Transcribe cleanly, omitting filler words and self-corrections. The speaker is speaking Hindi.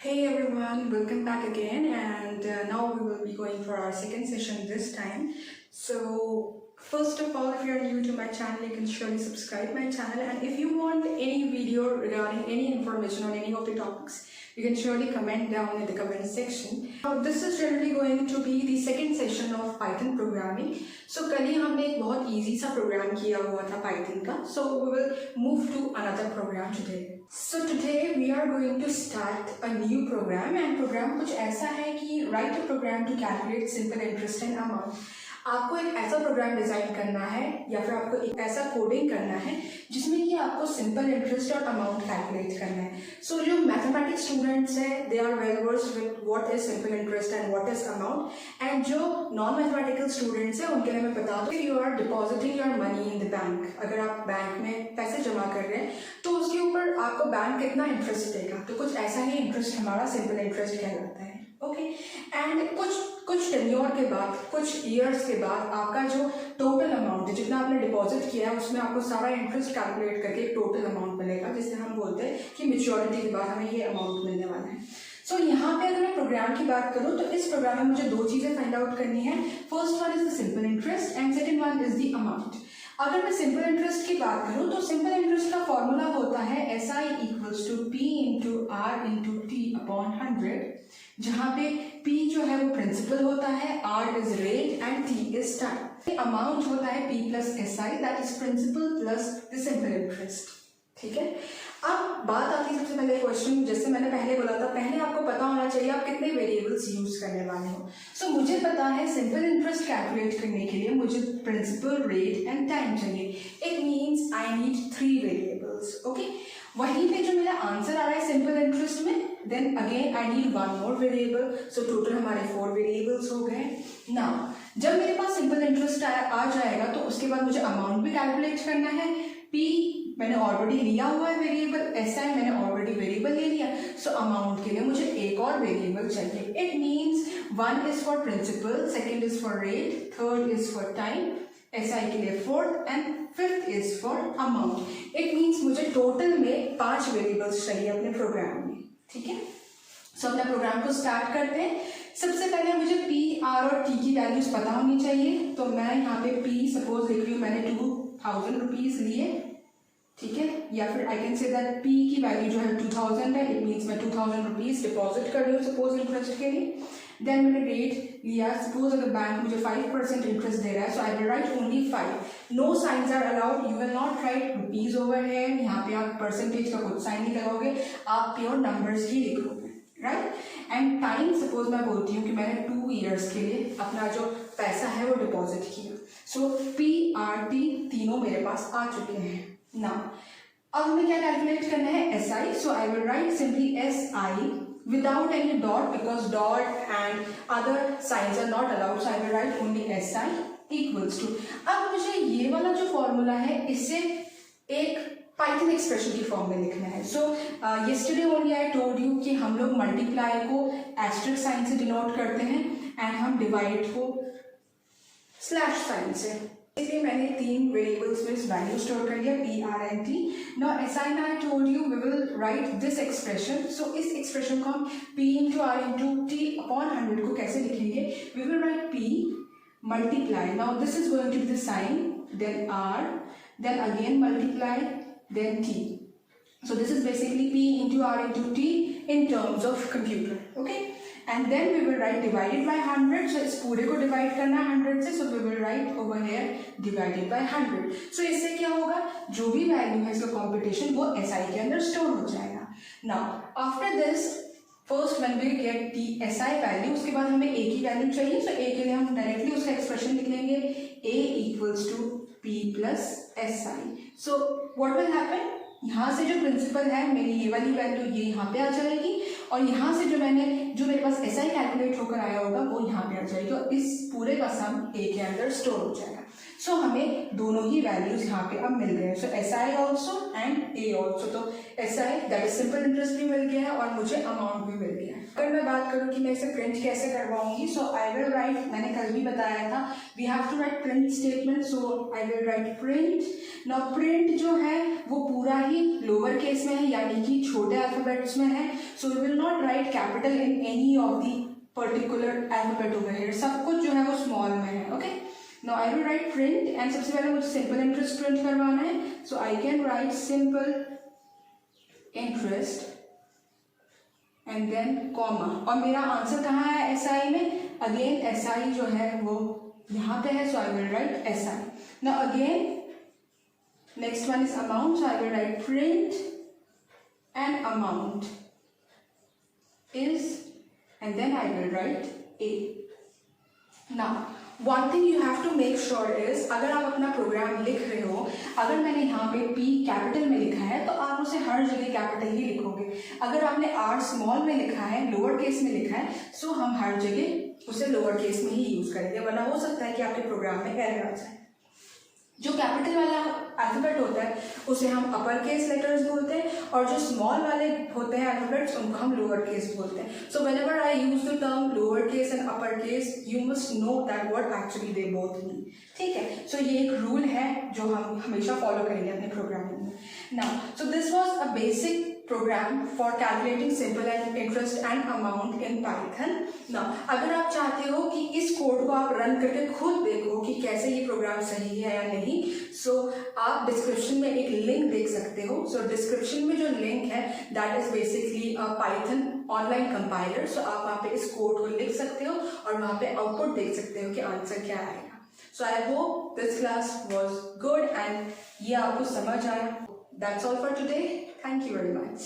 Hey everyone, welcome back again, and now we will be going for our second session this time. So first of all, if you are new to my channel, you can surely subscribe my channel, and if you want any video regarding any information on any of the topics, you can surely comment down in the comment section. Now this is generally going to be the second session of Python programming. So कल ही हमने एक बहुत easy सा program किया हुआ था Python का. So we will move to another program today. So today we are going to start a new program, and program कुछ ऐसा है कि write a program to calculate simple interest and amount. आपको एक ऐसा प्रोग्राम डिजाइन करना है या फिर आपको एक ऐसा कोडिंग करना है जिसमें कि आपको सिंपल इंटरेस्ट और अमाउंट कैलकुलेट करना है. सो जो मैथमेटिक्स स्टूडेंट्स हैं they are well versed with what is simple interest and what is amount, and जो नॉन मैथमेटिकल स्टूडेंट्स हैं उनके लिए मैं बता दूं, you are depositing your money in the bank. अगर आप बैंक में पैसे जमा कर रहे हैं तो उसके ऊपर आपको बैंक कितना इंटरेस्ट देगा, तो कुछ ऐसा ही इंटरेस्ट हमारा सिंपल इंटरेस्ट कहलाता है. ओके, एंड कुछ टेन्योर के बाद, कुछ ईयर्स के बाद आपका जो टोटल अमाउंट है, जितना आपने डिपॉजिट किया है उसमें आपको सारा इंटरेस्ट कैलकुलेट करके एक टोटल अमाउंट मिलेगा, जिसे हम बोलते हैं कि मैच्योरिटी के बाद हमें ये अमाउंट मिलने वाला है. सो यहाँ पे अगर मैं प्रोग्राम की बात करूँ तो इस प्रोग्राम में मुझे दो चीज़ें फाइंड आउट करनी है. First one is the simple interest and second one is the amount. अगर मैं सिंपल इंटरेस्ट की बात करूँ तो सिंपल इंटरेस्ट का फॉर्मूला होता है SI equals to P into R into T upon 100, जहाँ पे P जो है वो प्रिंसिपल होता है, R is rate and T is time. Amount होता है P plus SI, that is principal plus the simple interest. ठीक है, अब बात आती है सबसे पहले क्वेश्चन, जैसे मैंने पहले बोला था, पहले आपको पता होना चाहिए आप कितने वेरिएबल्स यूज करने वाले हो. सो मुझे पता है सिंपल इंटरेस्ट कैलकुलेट करने के लिए मुझे प्रिंसिपल, रेट एंड टाइम चाहिए. It means I need 3 variables. Okay, वहीं पे जो मेरा आंसर आ रहा है सिंपल इंटरेस्ट में, then again I need 1 more variable. So total हमारे 4 वेरिएबल्स हो गए. नाउ जब मेरे पास सिंपल इंटरेस्ट आ जाएगा तो उसके बाद मुझे अमाउंट भी कैलकुलेट करना है. P मैंने ऑलरेडी लिया हुआ है वेरिएबल, SI मैंने ऑलरेडी वेरिएबल ले लिया. सो अमाउंट के लिए मुझे एक और वेरिएबल चाहिए. It means 1 is for principal, second is for rate, third is for time, SI के लिए 4th and 5th is for amount. It means मुझे टोटल में 5 वेरिएबल्स चाहिए अपने प्रोग्राम में. ठीक है, सो अपना प्रोग्राम को स्टार्ट करते हैं. सबसे पहले मुझे P, R और T की वैल्यूज पता होनी चाहिए. तो मैं यहाँ पे P सपोज लिख रही हूँ, मैंने 2000 रुपीज लिए. ठीक है, या फिर I can say that P की वैल्यू जो है 2000 है. इट मीन्स मैं 2000 रुपीज डिपॉजिट कर रही हूँ सपोज इंटरेस्ट के लिए. देन मैंने रेट लिया, सपोज अगर बैंक मुझे 5% इंटरेस्ट दे रहा है, so I will write only 5. No science are allowed. You will not write rupees over है. यहाँ पे आप परसेंटेज का कुछ साइन नहीं लगाओगे, आप प्योर नंबर्स ही लिखोगे. राइट, एंड टाइम सपोज मैं बोलती हूँ कि मैंने 2 ईयर्स के लिए अपना जो पैसा है वो डिपॉजिट किया. सो P, R, T तीनों मेरे पास आ चुके हैं. नाउ अब हमें क्या कैलकुलेट करना है, SI. So I will right simply SI without any dot because dot and other signs are not allowed. So I will write only SI equals to. अब मुझे ये वाला जो फॉर्मूला है इसे एक पाइथन एक्सप्रेशन की फॉर्म में लिखना है. सो yesterday only I told you कि हम लोग मल्टीप्लाई को एस्टेरिस्क साइन से डिनोट करते हैं एंड हम डिवाइड को स्लैश साइन से. इसलिए मैंने 3 वेरिएबल्स में वैल्यू स्टोर कर लिया, P, R and T. Now SI में I told you we will write this expression. So इस एक्सप्रेशन को हम P into R into T upon 100 को कैसे लिखेंगे, we will write P multiply. Now this is going to be the sign, then R, then again multiply, then T. So this is basically P into R into T in terms of computer. Okay, and then we will write divided by 100. So इस पूरे को डिवाइड करना है 100 से. So we will write over here divided by 100. So इससे क्या होगा, जो भी वैल्यू है इसका कॉम्पिटिशन वो SI के अंदर स्टोर हो जाएगा. Now after this, first when we get the SI value, उसके बाद हमें A की वैल्यू चाहिए. So A के लिए हम डायरेक्टली उसका एक्सप्रेशन लिख लेंगे, A equals to P plus SI. So what will happen, यहाँ से जो प्रिंसिपल है मेरी ये वाली वैल्यू ये यहाँ पे आ जाएगी, और यहाँ से जो मेरे पास SI कैलकुलेट होकर आया होगा वो यहाँ पे आ जाएगी, और इस पूरे का सम A के अंदर स्टोर हो जाएगा. सो हमें दोनों ही वैल्यूज यहाँ पे अब मिल गए. सो SI also and A also. तो SI that is simple interest भी मिल गया है और मुझे अमाउंट भी मिल गया है. अगर मैं बात करूँ कि मैं इसे प्रिंट कैसे करवाऊंगी, सो आई विल राइट, मैंने कल भी बताया था, we have to write print statement, so I will write print. Now print जो है वो पूरा ही लोअर केस में है, यानी कि छोटे अल्फाबेट्स में है, so we will not write capital in any of the particular alphabet over here, सब कुछ जो है वो स्मॉल में है। Okay, now I will write print and सबसे पहले मुझे सिंपल इंटरेस्ट प्रिंट करवाना है, so I can write simple interest and then comma, और मेरा आंसर कहाँ है SI में, अगेन SI जो है वो यहाँ पे है, so I will write SI। Now again next one is amount, so I will write print and amount is, and then I will write A. Now, one thing you have to make sure is, अगर आप अपना प्रोग्राम लिख रहे हो, अगर मैंने यहाँ पे P कैपिटल में लिखा है तो आप उसे हर जगह कैपिटल ही लिखोगे। अगर आपने R स्मॉल में लिखा है, लोअर केस में लिखा है, सो हम हर जगह उसे लोअर केस में ही यूज करेंगे, वरना हो सकता है कि आपके प्रोग्राम में एरर आ जाए। जो कैपिटल वाला अल्फाबेट होता है उसे हम अपर केस लेटर्स बोलते हैं, और जो स्मॉल वाले होते हैं अल्फाबेट्स उनको हम लोअर केस बोलते हैं। So whenever I use the term lower case and upper case, you must know that what actually they both mean. ठीक है, सो ये एक रूल है जो हम हमेशा फॉलो करेंगे अपने प्रोग्रामिंग में। Now so this was a basic program for calculating simple and interest and amount in Python. Now, अगर आप चाहते हो कि इस कोड को आप रन करके खुद देखो कि कैसे ये प्रोग्राम सही है या नहीं, सो आप डिस्क्रिप्शन में एक लिंक देख सकते हो। सो डिस्क्रिप्शन में जो लिंक है that is basically a Python online compiler. So आप वहाँ पे इस कोड को लिख सकते हो और वहाँ पे आउटपुट देख सकते हो कि आंसर क्या आएगा। So I hope this class was good and ये आपको समझ आया। That's all for today. Thank you very much.